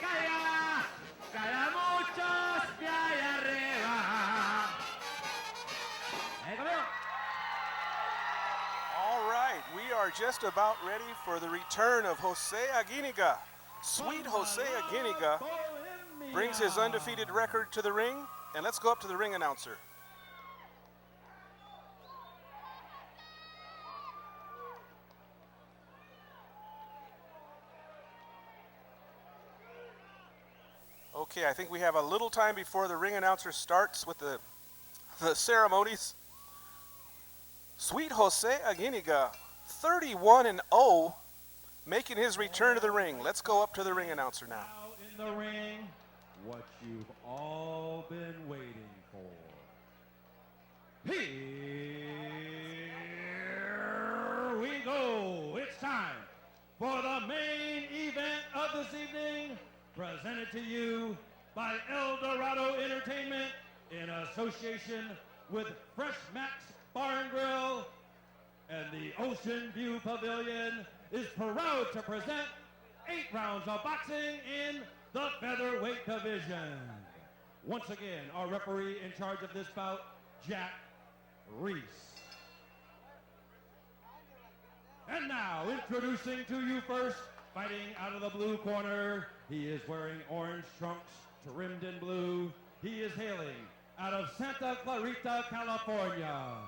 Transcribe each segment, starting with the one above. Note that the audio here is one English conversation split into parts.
caiga, caiga muchos de allá arriba. All right, we are just about ready for the return of Jose Aguiniga. Sweet Jose Aguiniga brings his undefeated record to the ring, and let's go up to the ring announcer. Okay, I think we have a little time before the ring announcer starts with the ceremonies. Sweet Jose Aguiniga, 31-0, making his return to the ring. Let's go up to the ring announcer now. In the ring, what you've all been waiting for. Here we go. It's time for the main event of this evening, presented to you by El Dorado Entertainment in association with Fresh Max Bar and Grill, and the Oceanview Pavilion is proud to present 8 rounds of boxing in the featherweight division. Once again, our referee in charge of this bout, Jack Ruiz. And now, introducing to you first, fighting out of the blue corner, he is wearing orange trunks trimmed in blue. He is hailing out of Santa Clarita, California.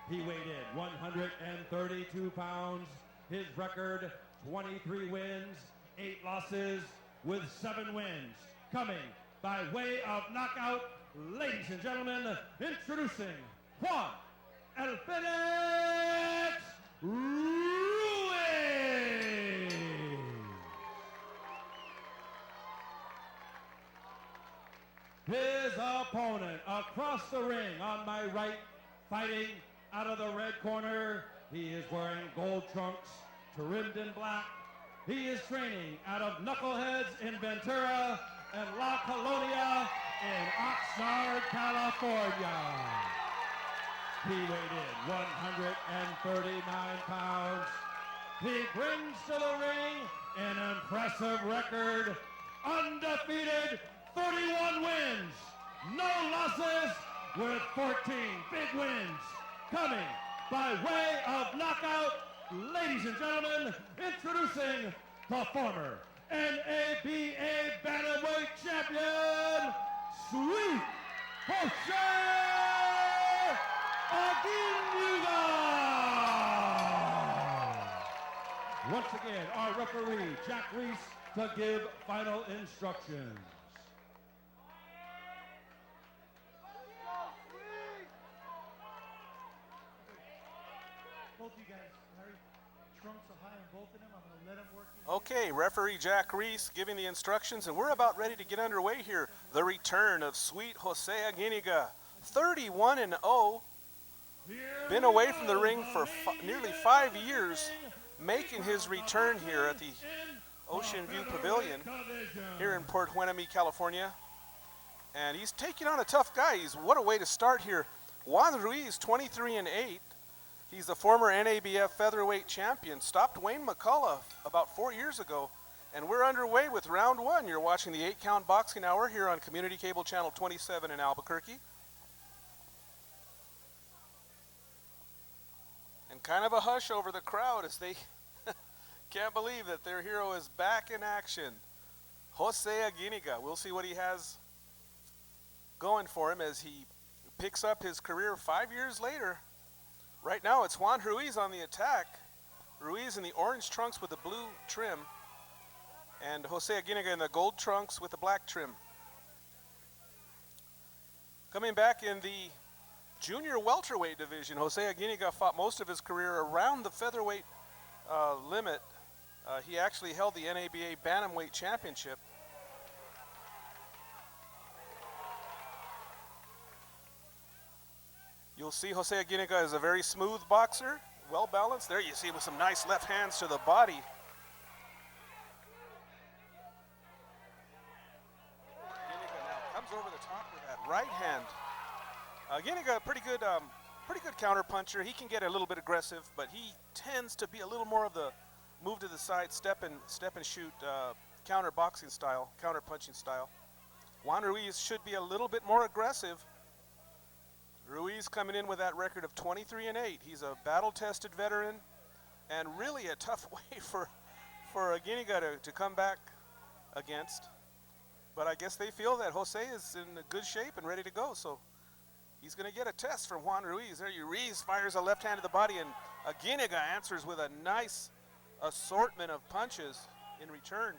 He weighed in 132 pounds. His record, 23 wins, 8 losses, with 7 wins. Coming by way of knockout, ladies and gentlemen, introducing Juan El Fenix Ruiz. His opponent across the ring on my right, fighting out of the red corner. He is wearing gold trunks, trimmed in black. He is training out of Knuckleheads in Ventura and La Colonia in Oxnard, California. He weighed in 139 pounds. He brings to the ring an impressive record, undefeated, 31 wins, no losses, with 14 big wins. Coming by way of knockout, ladies and gentlemen, introducing the former NABA Bantamweight Champion, Sweet Jose Aguiniga. Once again, our referee, Jack Ruiz, to give final instructions. Both you guys, Harry, trunks are high on both of them. I'm going to let them work. Okay, referee Jack Ruiz giving the instructions, and we're about ready to get underway here. The return of Sweet Jose Aguiniga, 31-0, been away from the ring for nearly 5 years, making his return here at the Oceanview Pavilion here in Port Hueneme, California. And he's taking on a tough guy. What a way to start here. JUAN RUIZ, 23-8. He's the former NABF featherweight champion, stopped Wayne McCullough about 4 years ago, and we're underway with round 1. You're watching the 8-Count Boxing Hour here on Community Cable Channel 27 in Albuquerque. And kind of a hush over the crowd as they can't believe that their hero is back in action. Jose Aguiniga. We'll see what he has going for him as he picks up his career 5 years later. Right now, it's JUAN RUIZ on the attack. Ruiz in the orange trunks with the blue trim, and Jose Aguiniga in the gold trunks with the black trim. Coming back in the junior welterweight division, Jose Aguiniga fought most of his career around the featherweight limit. He actually held the NABA Bantamweight Championship. You'll see Jose Aguiniga is a very smooth boxer, well balanced. There you see with some nice left hands to the body. Aguiniga now comes over the top with that right hand. Aguiniga, pretty good counter puncher. He can get a little bit aggressive, but he tends to be a little more of the move to the side, step and shoot counter boxing style, counter punching style. Juan Ruiz should be a little bit more aggressive. Ruiz coming in with that record of 23-8. He's a battle-tested veteran, and really a tough way for Aguiniga to come back against. But I guess they feel that Jose is in good shape and ready to go, so he's going to get a test from Juan Ruiz. There, Ruiz fires a left hand to the body, and Aguiniga answers with a nice assortment of punches in return.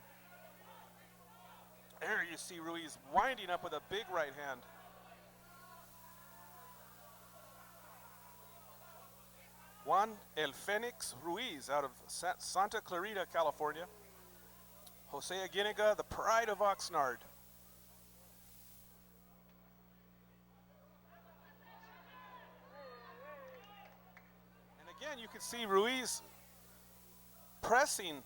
There you see Ruiz winding up with a big right hand. Juan El Fenix Ruiz out of Santa Clarita, California. Jose Aguiniga, the pride of Oxnard. And again, you can see Ruiz pressing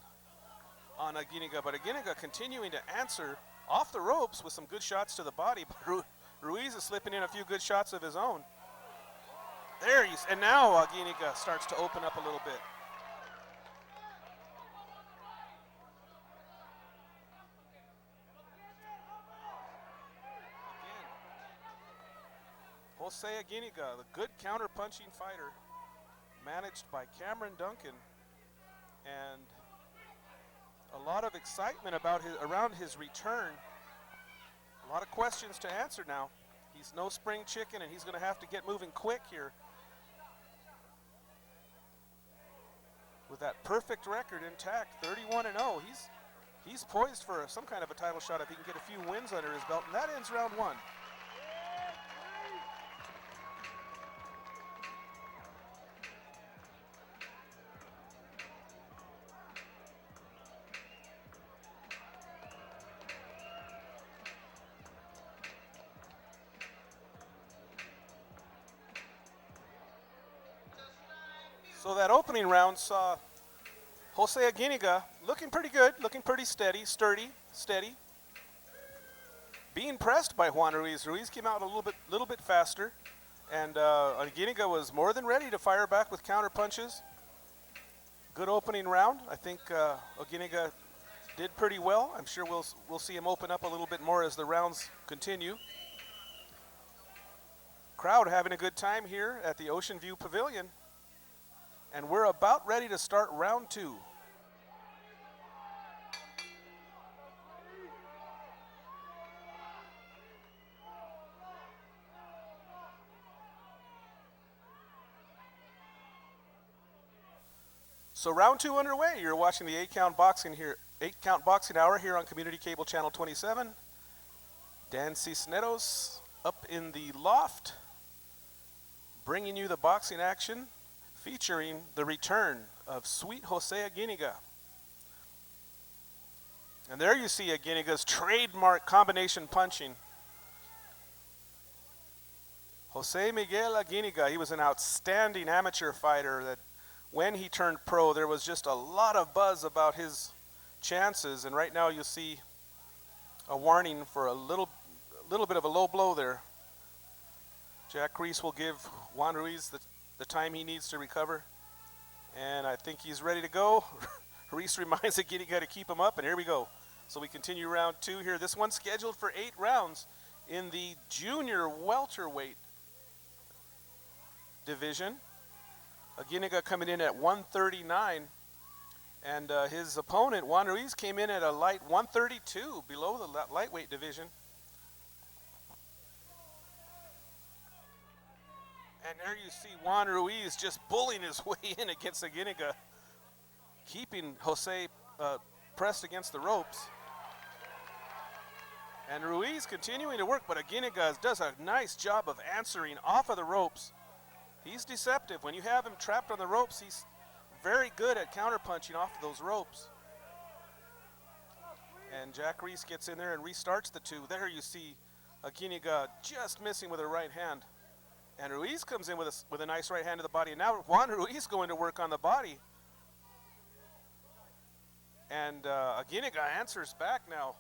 on Aguiniga, but Aguiniga continuing to answer off the ropes with some good shots to the body, but Ruiz is slipping in a few good shots of his own. There he is, and now Aguiniga starts to open up a little bit. Again, Jose Aguiniga, the good counter-punching fighter, managed by Cameron Duncan, and a lot of excitement about around his return. A lot of questions to answer now. He's no spring chicken, and he's going to have to get moving quick here. With that perfect record intact, 31-0, he's poised for some kind of a title shot if he can get a few wins under his belt, and that ends round one. So that opening round saw Jose Aguiniga looking pretty good, looking pretty steady, sturdy, steady. Being pressed by Juan Ruiz. Ruiz came out a little bit faster, and Aguiniga was more than ready to fire back with counter punches. Good opening round. I think Aguiniga did pretty well. I'm sure we'll see him open up a little bit more as the rounds continue. Crowd having a good time here at the Oceanview Pavilion. And we're about ready to start round two. So round two underway. You're watching the 8-count boxing hour here on Community Cable Channel 27. Dan Cisneros up in the loft, bringing you the boxing action, featuring the return of Sweet Jose Aguiniga. And there you see Aguiniga's trademark combination punching. Jose Miguel Aguiniga, he was an outstanding amateur fighter that when he turned pro, there was just a lot of buzz about his chances, and right now you see a warning for a little bit of a low blow there. Jack Ruiz will give Juan Ruiz the time he needs to recover, and I think he's ready to go. Ruiz reminds Aguiniga to keep him up, and here we go. So we continue round two here. This one's scheduled for 8 rounds in the junior welterweight division. Aguiniga coming in at 139, and his opponent, Juan Ruiz, came in at a light 132, below the lightweight division. And there you see Juan Ruiz just bullying his way in against Aguiniga, keeping Jose pressed against the ropes. And Ruiz continuing to work, but Aguiniga does a nice job of answering off of the ropes. He's deceptive. When you have him trapped on the ropes, he's very good at counterpunching off of those ropes. And Jack Ruiz gets in there and restarts the two. There you see Aguiniga just missing with a right hand. And Ruiz comes in with a nice right hand to the body. And now Juan Ruiz going to work on the body. And Aguiniga answers back now.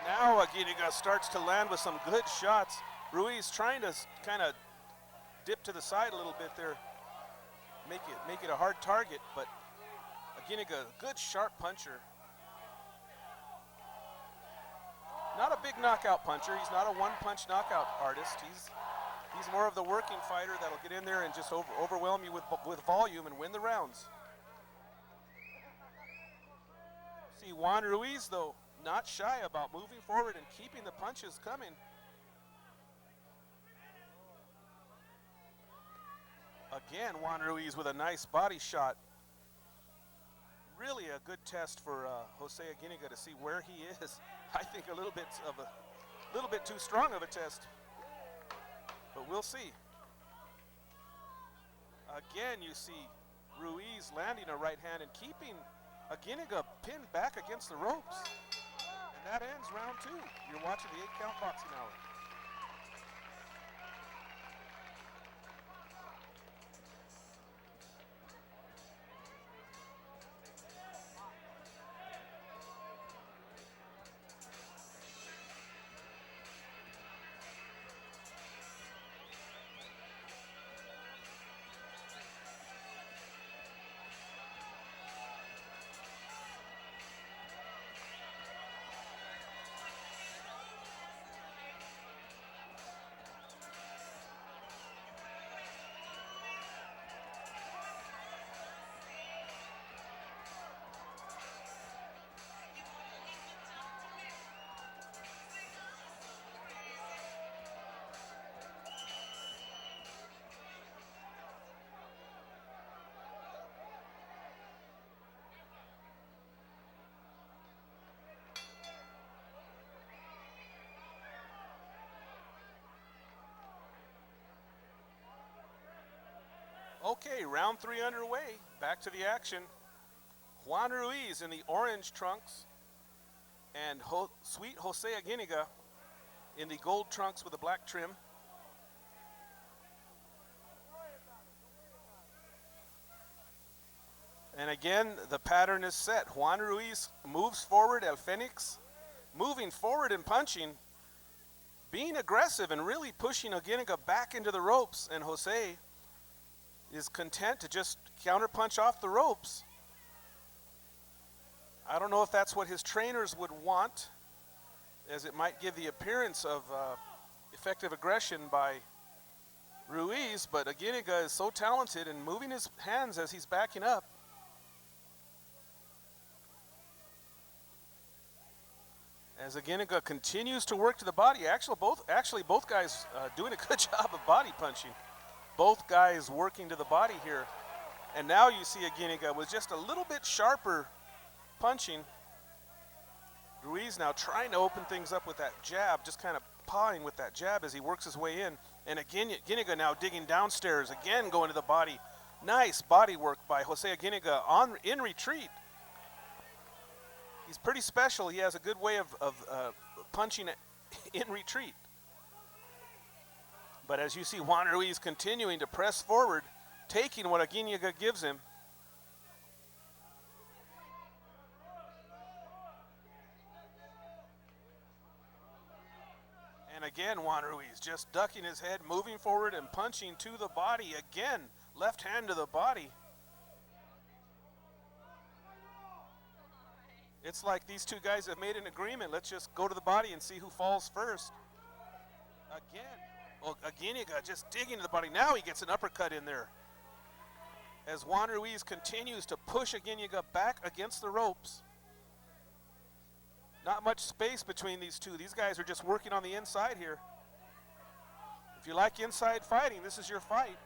Now Aguiniga starts to land with some good shots. Ruiz trying to kind of dip to the side a little bit there, make it a hard target, but Aguiniga, good sharp puncher. Not a big knockout puncher. He's not a one-punch knockout artist. He's more of the working fighter that'll get in there and just overwhelm you with volume and win the rounds. See Juan Ruiz, though, not shy about moving forward and keeping the punches coming. Again, Juan Ruiz with a nice body shot. Really a good test for Jose Aguiniga to see where he is. I think a little bit too strong of a test, but we'll see. Again, you see Ruiz landing a right hand and keeping Aguiniga pinned back against the ropes. And that ends round 2. You're watching the 8-Count Boxing Hour. Okay, round 3 underway. Back to the action. Juan Ruiz in the orange trunks and Sweet Jose Aguiniga in the gold trunks with the black trim. And again, the pattern is set. Juan Ruiz moves forward, El Fenix, moving forward and punching, being aggressive and really pushing Aguiniga back into the ropes, and Jose is content to just counterpunch off the ropes. I don't know if that's what his trainers would want, as it might give the appearance of effective aggression by Ruiz, but Aguiniga is so talented and moving his hands as he's backing up. As Aguiniga continues to work to the body, actually both guys doing a good job of body punching. Both guys working to the body here. And now you see Aguiniga with just a little bit sharper punching. Ruiz now trying to open things up with that jab, just kind of pawing with that jab as he works his way in. And again, Aguiniga now digging downstairs, again going to the body. Nice body work by Jose Aguiniga in retreat. He's pretty special. He has a good way of punching in retreat. But as you see Juan Ruiz continuing to press forward, taking what Aguiniga gives him. And again, Juan Ruiz just ducking his head, moving forward and punching to the body. Again, left hand to the body. It's like these two guys have made an agreement. Let's just go to the body and see who falls first. Again. Well, Aguiniga just digging to the body. Now he gets an uppercut in there. As Juan Ruiz continues to push Aguiniga back against the ropes. Not much space between these two. These guys are just working on the inside here. If you like inside fighting, this is your fight.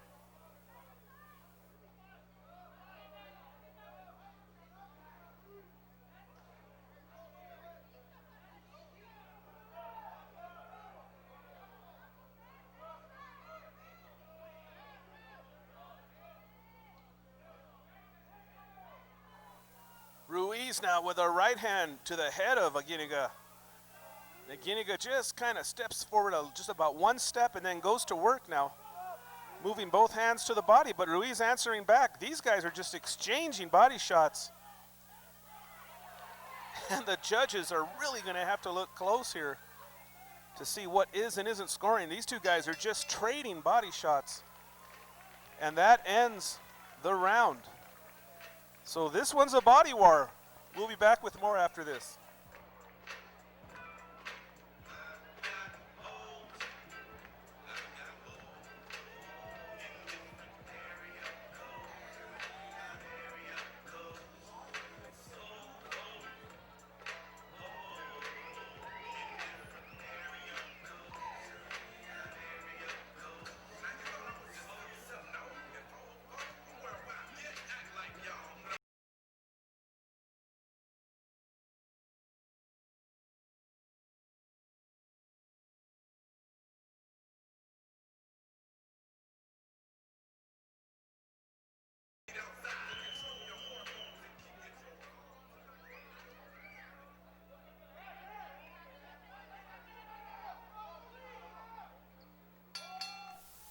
Ruiz now with a right hand to the head of Aguiniga. Aguiniga just kind of steps forward just about one step and then goes to work now. Moving both hands to the body, but Ruiz answering back. These guys are just exchanging body shots. And the judges are really going to have to look close here to see what is and isn't scoring. These two guys are just trading body shots. And that ends the round. So this one's a body war. We'll be back with more after this.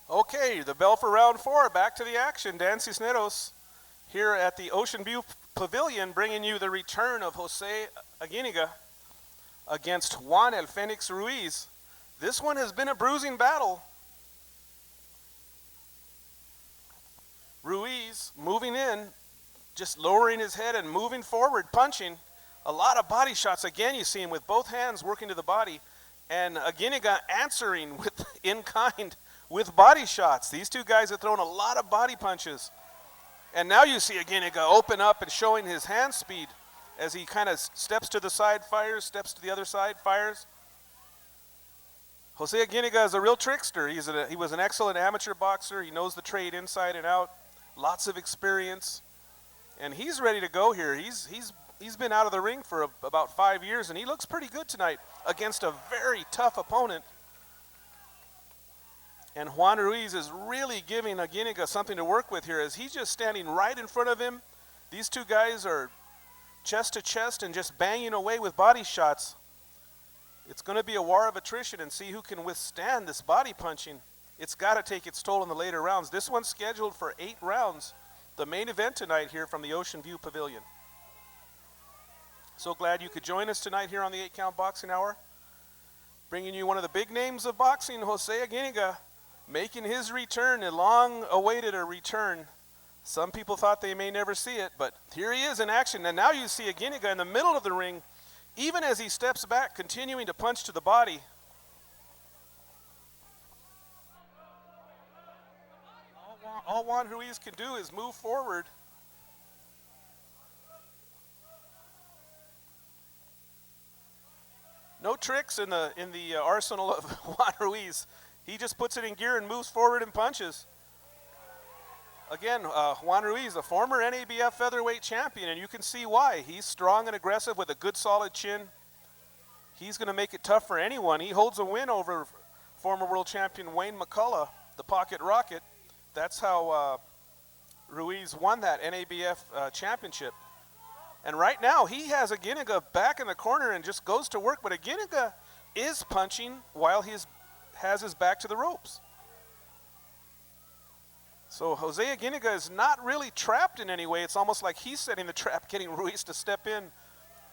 Okay, the bell for round 4. Back to the action. Dan Cisneros here at the Oceanview Pavilion, bringing you the return of Jose Aguiniga against Juan El Fenix Ruiz. This one has been a bruising battle. Ruiz moving in, just lowering his head and moving forward, punching. A lot of body shots. Again, you see him with both hands working to the body. And Aguiniga answering with in kind with body shots. These two guys have thrown a lot of body punches. And now you see Aguiniga open up and showing his hand speed as he kind of steps to the side, fires, steps to the other side, fires. Jose Aguiniga is a real trickster. He was an excellent amateur boxer. He knows the trade inside and out. Lots of experience. And he's ready to go here. He's been out of the ring for about 5 years, and he looks pretty good tonight against a very tough opponent. And Juan Ruiz is really giving Aguiniga something to work with here as he's just standing right in front of him. These two guys are chest to chest and just banging away with body shots. It's going to be a war of attrition and see who can withstand this body punching. It's got to take its toll in the later rounds. This one's scheduled for 8 rounds. The main event tonight here from the Oceanview Pavilion. So glad you could join us tonight here on the 8-Count Boxing Hour. Bringing you one of the big names of boxing, Jose Aguiniga, making his return, a long-awaited return. Some people thought they may never see it, but here he is in action. And now you see Aguiniga in the middle of the ring, even as he steps back, continuing to punch to the body. All Juan Ruiz can do is move forward. No tricks in the arsenal of Juan Ruiz. He just puts it in gear and moves forward and punches. Again, Juan Ruiz, a former NABF featherweight champion, and you can see why. He's strong and aggressive with a good solid chin. He's going to make it tough for anyone. He holds a win over former world champion Wayne McCullough, the Pocket Rocket. That's how Ruiz won that NABF championship. And right now, he has Aguiniga back in the corner and just goes to work, but Aguiniga is punching while he has his back to the ropes. So Jose Aguiniga is not really trapped in any way. It's almost like he's setting the trap, getting Ruiz to step in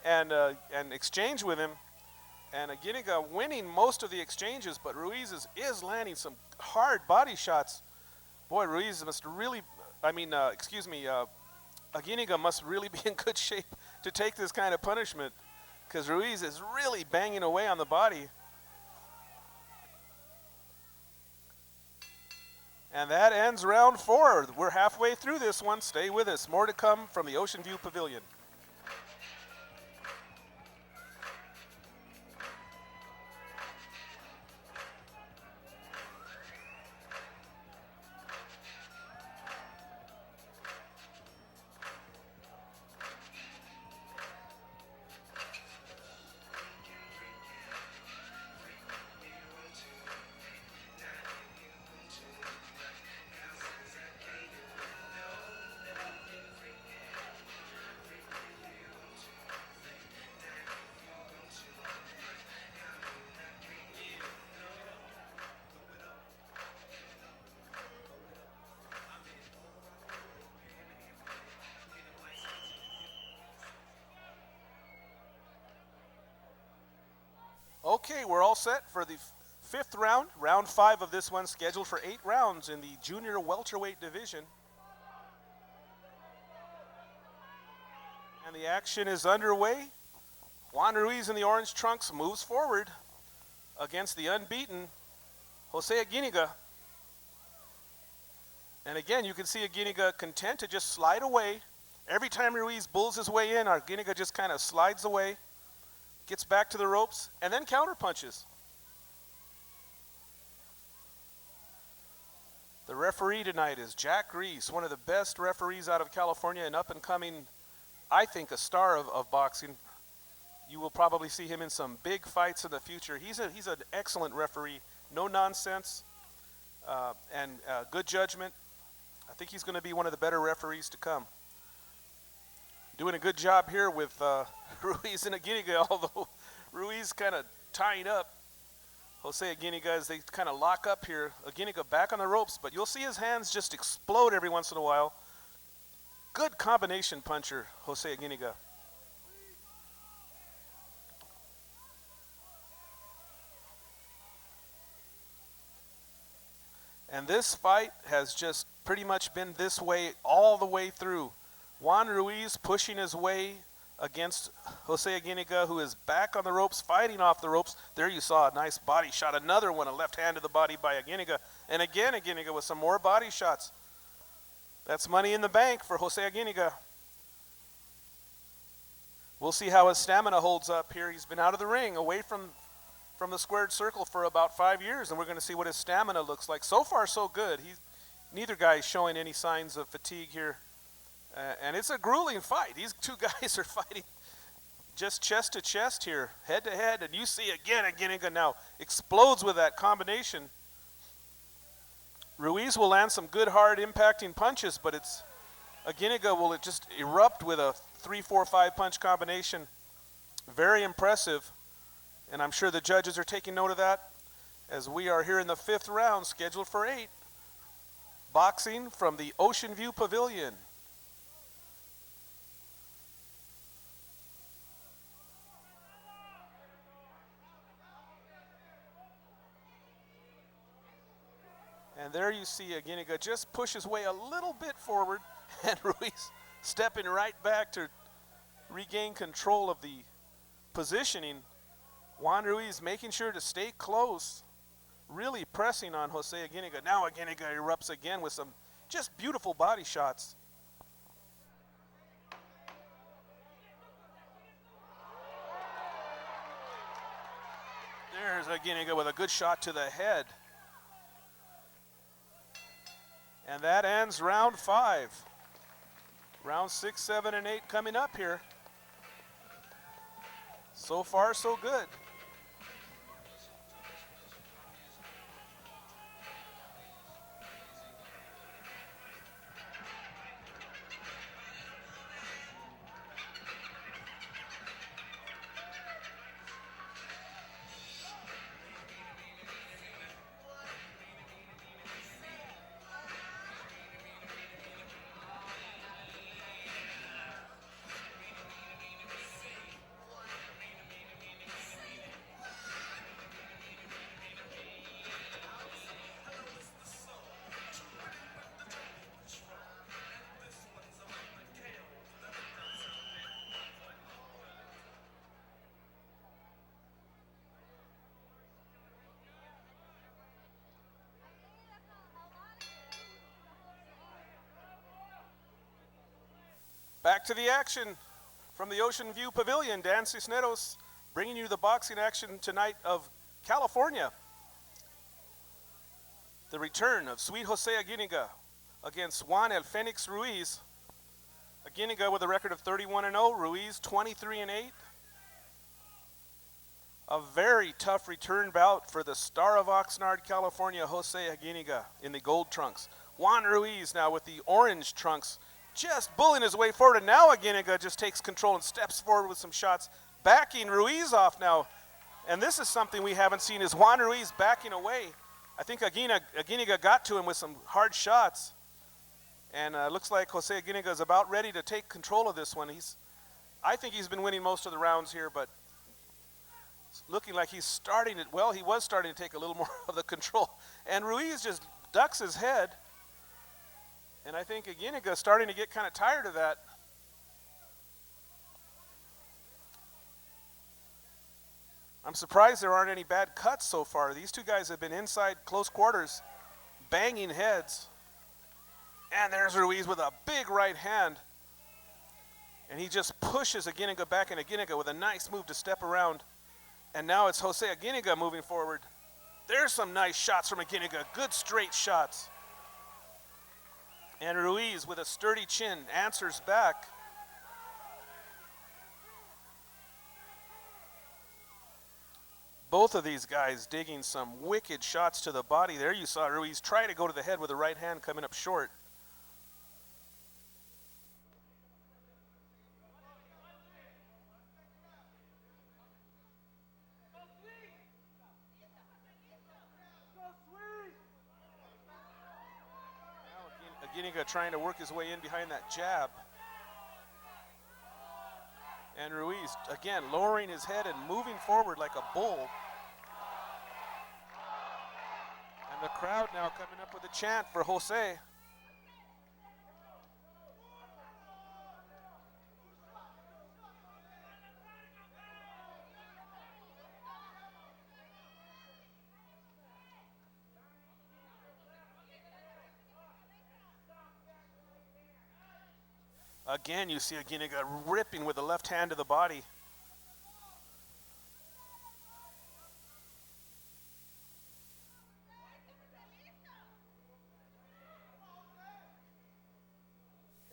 and exchange with him. And Aguiniga winning most of the exchanges, but Ruiz is landing some hard body shots. Boy, Ruiz must really, Aguiniga must really be in good shape to take this kind of punishment, because Ruiz is really banging away on the body. And that ends round 4. We're halfway through this one. Stay with us. More to come from the Oceanview Pavilion. Okay, we're all set for the fifth round, round 5 of this one, scheduled for 8 rounds in the junior welterweight division. And the action is underway. Juan Ruiz in the orange trunks moves forward against the unbeaten Jose Aguiniga. And again, you can see Aguiniga content to just slide away. Every time Ruiz bulls his way in, Aguiniga just kind of slides away, gets back to the ropes, and then counter punches. The referee tonight is Jack Ruiz, one of the best referees out of California, and up and coming, I think, a star of boxing. You will probably see him in some big fights in the future. He's an excellent referee, no nonsense, and good judgment. I think he's going to be one of the better referees to come. Doing a good job here with Ruiz and Aguiniga, although Ruiz kind of tying up Jose Aguiniga as they kind of lock up here. Aguiniga back on the ropes, but you'll see his hands just explode every once in a while. Good combination puncher, Jose Aguiniga. And this fight has just pretty much been this way all the way through. Juan Ruiz pushing his way against Jose Aguiniga, who is back on the ropes, fighting off the ropes. There you saw a nice body shot, another one, a left hand to the body by Aguiniga. And again, Aguiniga with some more body shots. That's money in the bank for Jose Aguiniga. We'll see how his stamina holds up here. He's been out of the ring, away from the squared circle for about 5 years, and we're going to see what his stamina looks like. So far, so good. Neither guy is showing any signs of fatigue here. And it's a grueling fight. These two guys are fighting just chest to chest here, head to head. And you see again, Aguiniga now explodes with that combination. Ruiz will land some good, hard, impacting punches, but Aguiniga will just erupt with a 3, 4, 5 punch combination. Very impressive. And I'm sure the judges are taking note of that as we are here in the 5th round, scheduled for 8. Boxing from the Oceanview Pavilion. And there you see Aguiniga just push his way a little bit forward, and Ruiz stepping right back to regain control of the positioning. Juan Ruiz making sure to stay close, really pressing on Jose Aguiniga. Now Aguiniga erupts again with some just beautiful body shots. There's Aguiniga with a good shot to the head. And that ends round 5. Round 6, 7, and 8 coming up here. So far, so good. Back to the action from the Oceanview Pavilion. Dan Cisneros bringing you the boxing action tonight of California. The return of Sweet Jose Aguiniga against Juan El Fenix Ruiz. Aguiniga with a record of 31-0, Ruiz 23-8. A very tough return bout for the star of Oxnard, California, Jose Aguiniga in the gold trunks. Juan Ruiz now with the orange trunks, just bullying his way forward, and now Aguiniga just takes control and steps forward with some shots, backing Ruiz off now. And this is something we haven't seen, is Juan Ruiz backing away. I think Aguiniga got to him with some hard shots. And looks like Jose Aguiniga is about ready to take control of this one. I think he's been winning most of the rounds here, but looking like he's starting to, well, he was starting to take a little more of the control. And Ruiz just ducks his head. And I think Aguiniga is starting to get kind of tired of that. I'm surprised there aren't any bad cuts so far. These two guys have been inside close quarters, banging heads. And there's Ruiz with a big right hand. And he just pushes Aguiniga back, and Aguiniga with a nice move to step around. And now it's Jose Aguiniga moving forward. There's some nice shots from Aguiniga, good straight shots. And Ruiz with a sturdy chin answers back. Both of these guys digging some wicked shots to the body. There you saw Ruiz try to go to the head with the right hand coming up short. Aguiniga trying to work his way in behind that jab. And Ruiz, again, lowering his head and moving forward like a bull. And the crowd now coming up with a chant for Jose. Again, you see Aguiniga ripping with the left hand to the body.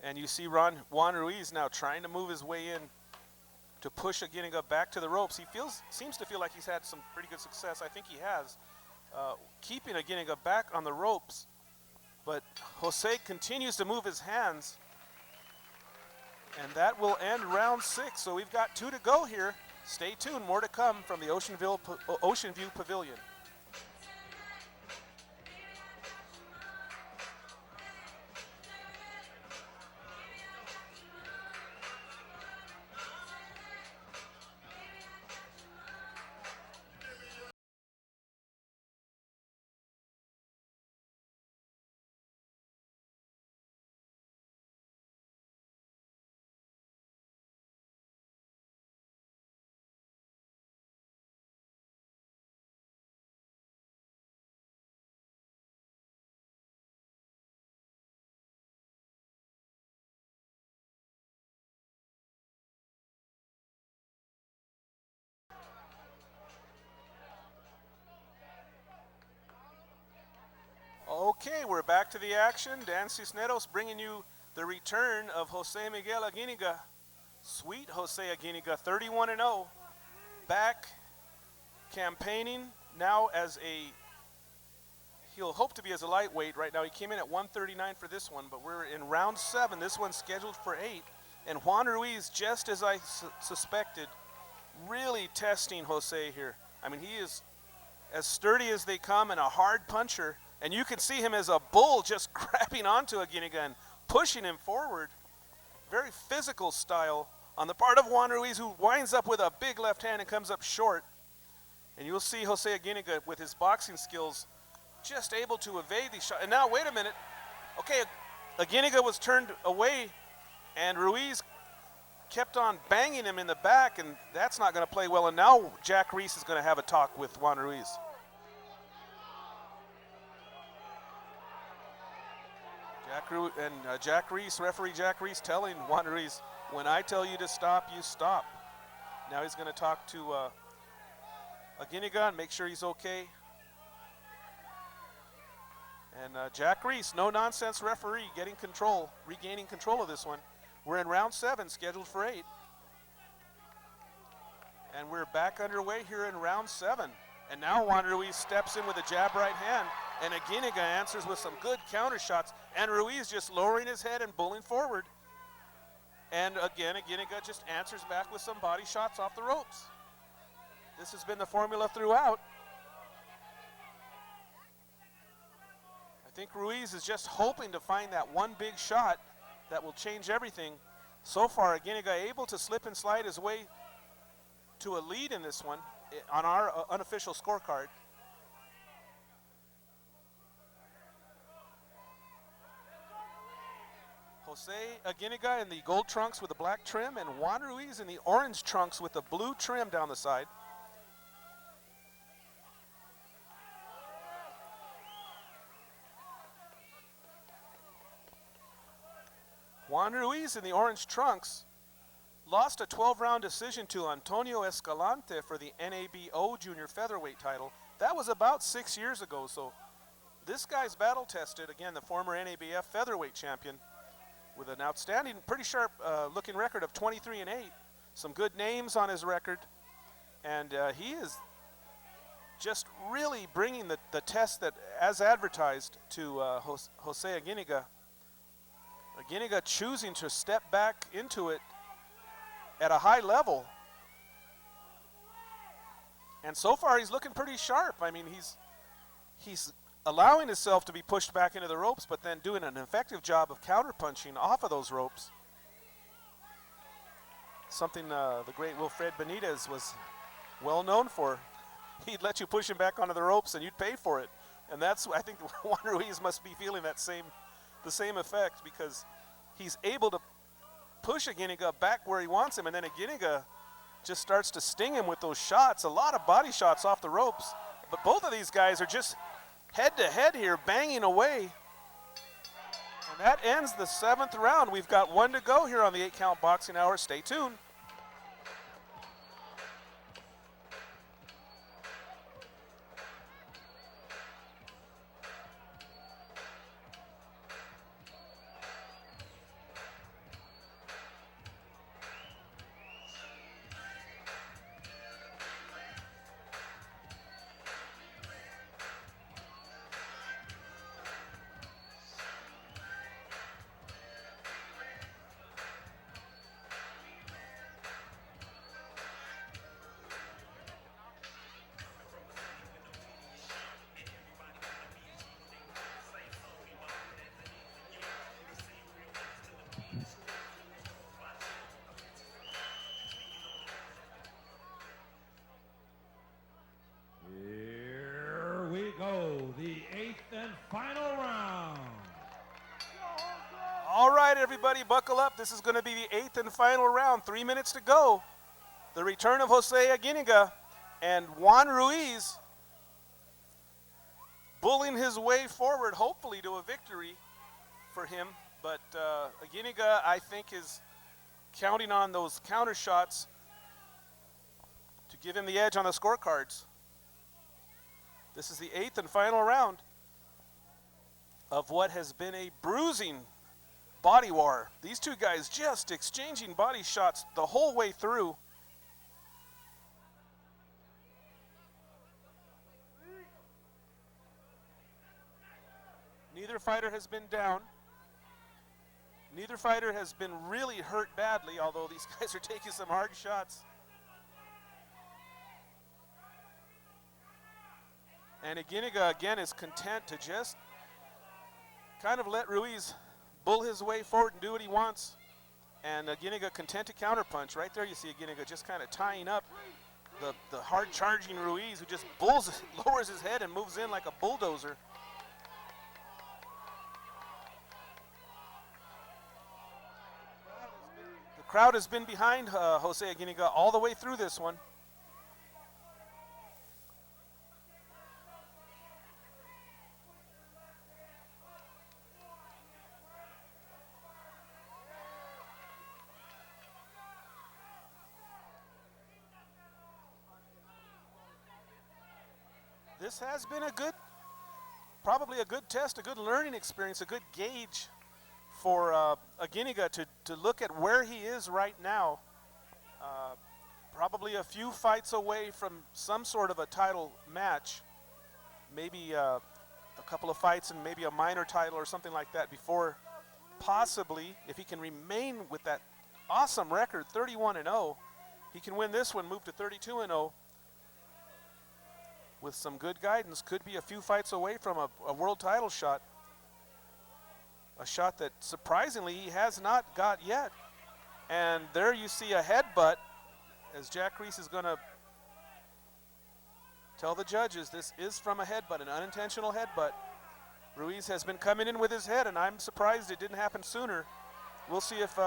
And you see Juan Ruiz now trying to move his way in to push Aguiniga back to the ropes. He seems to feel like he's had some pretty good success. I think he has, keeping Aguiniga back on the ropes. But Jose continues to move his hands. And that will end round 6. So we've got 2 to go here. Stay tuned, more to come from the Oceanview Pavilion. Okay, we're back to the action. Dan Cisneros bringing you the return of Jose Miguel Aguiniga. Sweet Jose Aguiniga, 31-0. Back campaigning now as he'll hope to be as a lightweight. Right now he came in at 139 for this one, but we're in round 7. This one's scheduled for 8. And Juan Ruiz, just as I suspected, really testing Jose here. I mean, he is as sturdy as they come and a hard puncher. And you can see him as a bull just grabbing onto Aguiniga and pushing him forward. Very physical style on the part of Juan Ruiz, who winds up with a big left hand and comes up short. And you'll see Jose Aguiniga with his boxing skills just able to evade these shots. And now, wait a minute. Okay, Aguiniga was turned away, and Ruiz kept on banging him in the back, and that's not going to play well. And now Jack Ruiz is going to have a talk with Juan Ruiz. Jack Ruiz, referee Jack Ruiz, telling Juan Ruiz, when I tell you to stop, you stop. Now he's going to talk to Aguiniga and make sure he's okay. And Jack Ruiz, no nonsense referee, regaining control of this one. We're in round 7, scheduled for 8. And we're back underway here in round 7. And now Juan Ruiz steps in with a jab right hand, and Aguiniga answers with some good counter shots, and Ruiz just lowering his head and bulling forward. And again, Aguiniga just answers back with some body shots off the ropes. This has been the formula throughout. I think Ruiz is just hoping to find that one big shot that will change everything. So far, Aguiniga able to slip and slide his way to a lead in this one. on our unofficial scorecard. Jose Aguiniga in the gold trunks with the black trim, and Juan Ruiz in the orange trunks with the blue trim down the side. Juan Ruiz in the orange trunks lost a 12-round decision to Antonio Escalante for the NABO junior featherweight title. That was about 6 years ago, so this guy's battle tested, again, the former NABF featherweight champion, with an outstanding, pretty sharp looking record of 23-8. Some good names on his record, and he is just really bringing the test that, as advertised, to Jose Aguiniga. Aguiniga choosing to step back into it at a high level. And so far he's looking pretty sharp. I mean, he's allowing himself to be pushed back into the ropes, but then doing an effective job of counterpunching off of those ropes. Something the great Wilfred Benitez was well known for. He'd let you push him back onto the ropes and you'd pay for it. And that's, I think, Juan Ruiz must be feeling the same effect, because he's able to push Aguiniga back where he wants him, and then Aguiniga just starts to sting him with those shots, a lot of body shots off the ropes. But both of these guys are just head to head here, banging away. And that ends the 7th round. We've got 1 to go here on the 8-Count Boxing Hour. Stay tuned. Here we go, the 8th and final round. All right, everybody, buckle up. This is going to be the 8th and final round. 3 minutes to go. The return of Jose Aguiniga, and Juan Ruiz bulling his way forward, hopefully to a victory for him. But Aguiniga, I think, is counting on those counter shots to give him the edge on the scorecards. This is the 8th and final round of what has been a bruising body war. These two guys just exchanging body shots the whole way through. Neither fighter has been down. Neither fighter has been really hurt badly, although these guys are taking some hard shots. And Aguiniga, again, is content to just kind of let Ruiz bull his way forward and do what he wants. And Aguiniga content to counterpunch. Right there you see Aguiniga just kind of tying up the hard-charging Ruiz, who just lowers his head and moves in like a bulldozer. The crowd has been behind Jose Aguiniga all the way through this one. This has been probably a good test, a good learning experience, a good gauge for Aguiniga to look at where he is right now. Probably a few fights away from some sort of a title match, maybe a couple of fights and maybe a minor title or something like that before possibly, if he can remain with that awesome record, 31-0, he can win this one, move to 32-0. With some good guidance, could be a few fights away from a world title shot. A shot that surprisingly he has not got yet. And there you see a headbutt as Jack Ruiz is going to Tell the judges this is from a headbutt, an unintentional headbutt. Ruiz has been coming in with his head, and I'm surprised it didn't happen sooner. We'll see if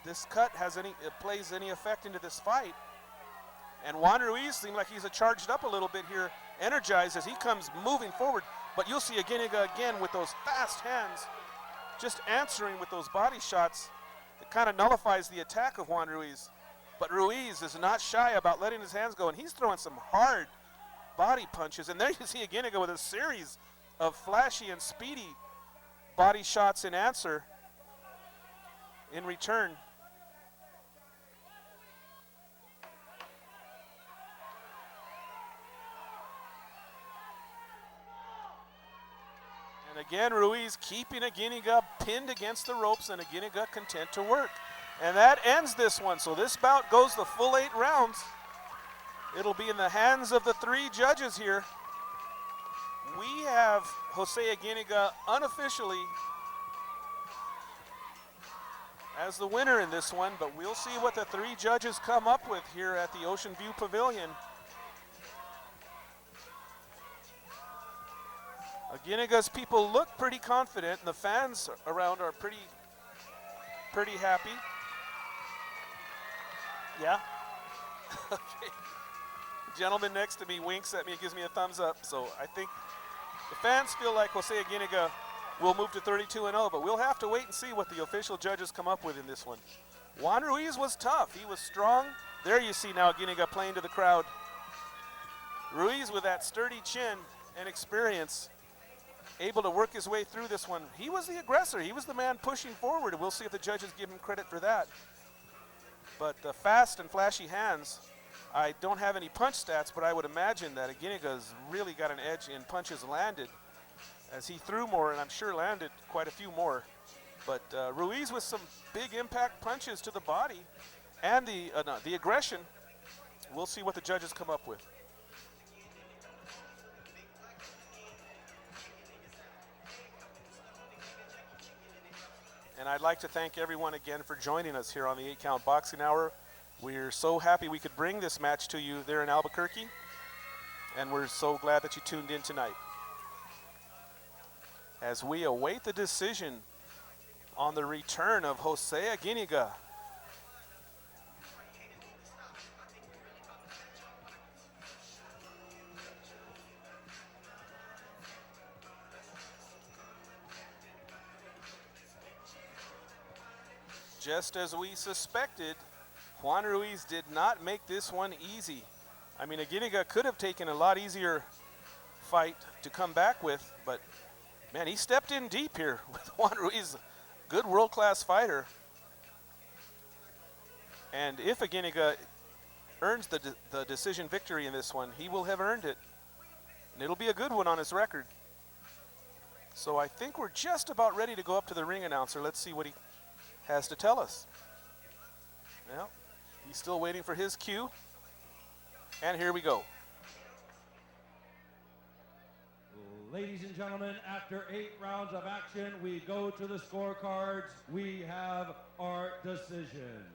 this cut has plays any effect into this fight. And Juan Ruiz seemed like he's charged up a little bit here, energized as he comes moving forward. But you'll see Aguiniga again with those fast hands, just answering with those body shots. It kind of nullifies the attack of Juan Ruiz. But Ruiz is not shy about letting his hands go, and he's throwing some hard body punches. And there you see Aguiniga with a series of flashy and speedy body shots in answer, in return. And again, Ruiz keeping Aguiniga pinned against the ropes, and Aguiniga content to work. And that ends this one. So this bout goes the full 8 rounds. It'll be in the hands of the 3 judges here. We have Jose Aguiniga unofficially as the winner in this one, but we'll see what the 3 judges come up with here at the Oceanview Pavilion. Aguiniga's people look pretty confident, and the fans around are pretty happy. Yeah? Okay. The gentleman next to me winks at me and gives me a thumbs up, so I think the fans feel like Jose Aguiniga will move to 32-0, but we'll have to wait and see what the official judges come up with in this one. Juan Ruiz was tough. He was strong. There you see now Aguiniga playing to the crowd. Ruiz with that sturdy chin and experience, able to work his way through this one. He was the aggressor. He was the man pushing forward, and we'll see if the judges give him credit for that. But the fast and flashy hands, I don't have any punch stats, but I would imagine that Aguiniga's really got an edge in punches landed, as he threw more, and I'm sure landed quite a few more. But Ruiz with some big impact punches to the body and the aggression. We'll see what the judges come up with. And I'd like to thank everyone again for joining us here on the 8-Count Boxing Hour. We're so happy we could bring this match to you there in Albuquerque, and we're so glad that you tuned in tonight. As we await the decision on the return of Jose Aguiniga. Just as we suspected, Juan Ruiz did not make this one easy. I mean, Aguiniga could have taken a lot easier fight to come back with, but man, he stepped in deep here with Juan Ruiz, good world-class fighter. And if Aguiniga earns the decision victory in this one, he will have earned it. And it'll be a good one on his record. So I think we're just about ready to go up to the ring announcer. Let's see what he has to tell us. Well, he's still waiting for his cue. And here we go. Ladies and gentlemen, after 8 rounds of action, we go to the scorecards. We have our decision.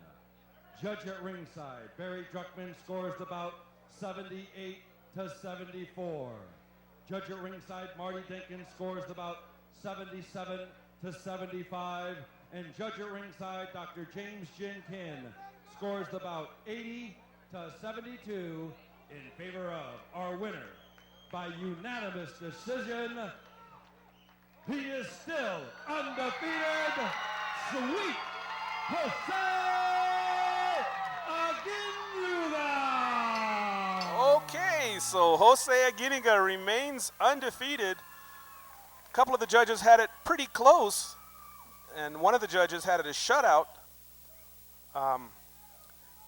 Judge at ringside, Barry Druckmann scores the bout 78-74. Judge at ringside, Marty Dinkins scores the bout 77-75. And judge at ringside, Dr. James Jin Kin scores the bout 80-72 in favor of our winner. By unanimous decision, he is still undefeated, Sweet Jose Aguiniga. Okay, so Jose Aguiniga remains undefeated. A couple of the judges had it pretty close, and one of the judges had it a shutout.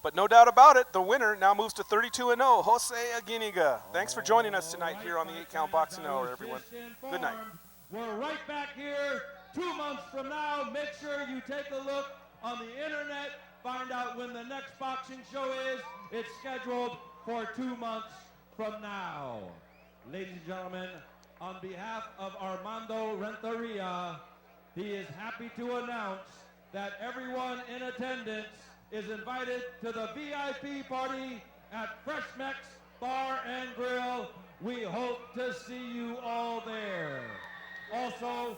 But no doubt about it, the winner now moves to 32-0, Jose Aguiniga. Thanks for joining us tonight here on the 8-Count Boxing Hour, everyone. Good night. We're right back here 2 months from now. Make sure you take a look on the internet, find out when the next boxing show is. It's scheduled for 2 months from now. Ladies and gentlemen, on behalf of Armando Renteria, he is happy to announce that everyone in attendance is invited to the VIP party at Fresh Mex Bar and Grill We hope to see you all there. Also,